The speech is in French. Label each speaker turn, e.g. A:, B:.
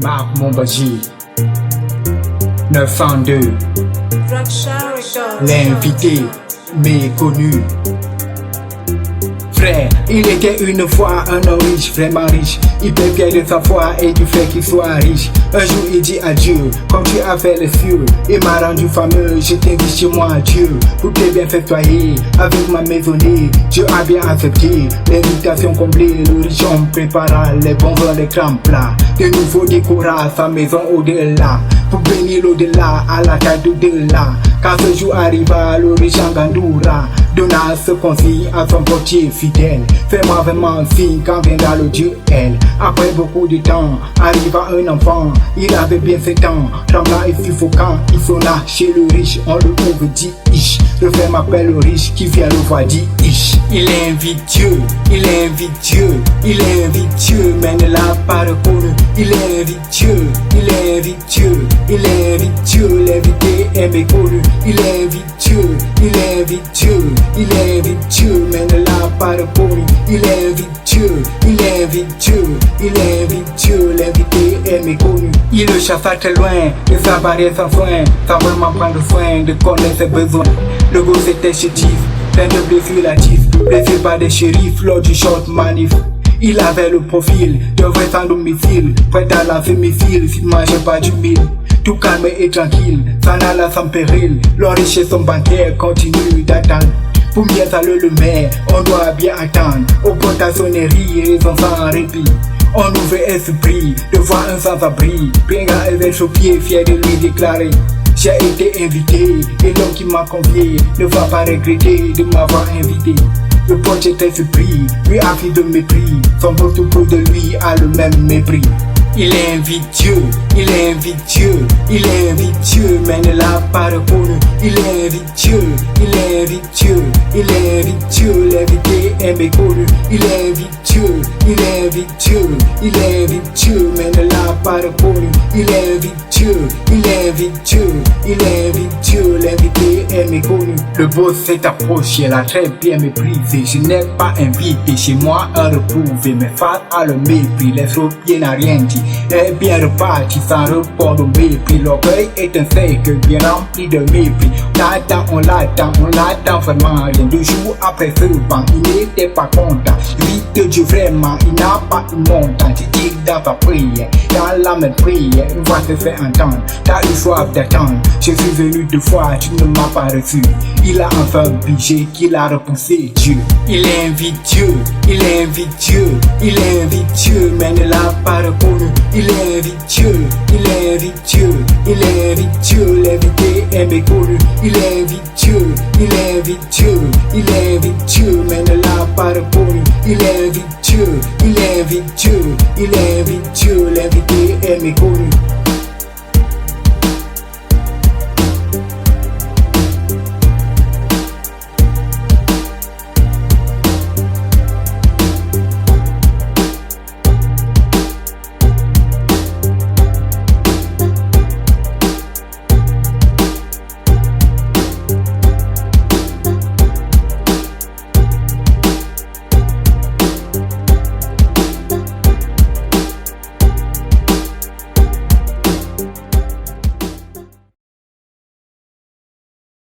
A: Marc Montbagy 902. L'invité méconnu. Frère, il était une fois un homme riche, vraiment riche. Il peut fier de sa foi et du fait qu'il soit riche. Un jour il dit à Dieu, comme tu as fait les cieux, il m'a rendu fameux, je t'invite chez moi Dieu, pour te bien festoyer, avec ma maisonnée. Dieu a bien accepté, l'invitation comblée, le riche homme prépara les bons vins, les grands plats. De nouveau décora sa maison au-delà, pour bénir l'au-delà, à la tête d'au-delà. Quand ce jour arriva, le riche en Gandoura donna ce conseil à son portier fidèle. Fais-moi vraiment signe quand viendra le Dieu, elle. Après beaucoup de temps, arriva un enfant. Il avait bien 7 ans, tremblant et suffocant. Il sonna chez le riche, on le ouvre, dit Ish. Le frère m'appelle le riche, qui vient le voir, dit Ish. Il invite Dieu, il invite Dieu, il invite Dieu, mais ne l'a pas reconnu. Il invite Dieu, il invite Dieu, il invite Dieu, l'invité est méconnu. Il invite Dieu, il invite Dieu, il invite Dieu, mais ne l'a pas reconnu. Il invite Dieu, il invite Dieu, il invite Dieu, l'invité est méconnu. Il le chassa très loin, de sa barrière sans soin, sans vraiment prendre soin de connaître ses besoins. Le gosse était chétif, plein de blessures latifs, blessé par des shérifs lors du short manif. Il avait le profil de vrai sans domicile, prêt à lancer missile s'il ne mangeait pas du mille. Tout calme et tranquille, s'en alla sans péril. Le riche et son banquier continue d'attendre. Pour bien saluer le maire, on doit bien attendre. Aux portes à sonnerie, raison sans répit. On ouvre esprit de voir un sans-abri. Bien avec son pied, fier de lui déclarer: j'ai été invité, et l'homme qui m'a convié ne va pas regretter de m'avoir invité. Le pote était surpris, lui a fait de mépris. Son poste pour de lui a le même mépris. Il invite Dieu, il invite Dieu, il invite Dieu, mais ne l'a pas reconnu. Il invite Dieu, il invite Dieu, il invite Dieu, l'invité est méconnu. Il invite Dieu, il invite Dieu, il invite Dieu, mais ne l'a pas reconnu. Il invite Dieu, il invite Dieu, il invite Dieu, l'invité est méconnu. Le boss s'est approché, l'a très bien méprisé. Je n'ai pas invité chez moi à reprouver, mais face à le mépris, les pied n'a rien dit. Est bien reparti sans répondre au mépris. L'orgueil est un cercle bien rempli de mépris. On l'attend vraiment. Rien de jour après ce banc, il n'était pas content. Vite de Dieu vraiment, il n'a pas eu montant. Tu dis dans sa prière, dans la même prière, une voix te fait entendre. T'as eu soif d'attendre. Je suis venu 2 fois, tu ne m'as pas reçu. Il a enfin obligé qu'il a repoussé Dieu. Il invite Dieu, il invite Dieu, il invite Dieu, mais ne l'a pas reconnu. Il invite Dieu, il invite Dieu, il invite Dieu, l'invité est méconnu. Il invite Dieu, il invite Dieu, il invite Dieu, mais ne l'a pas reconnu. Il invite Dieu, il invite Dieu, il invite Dieu, l'invité est méconnu.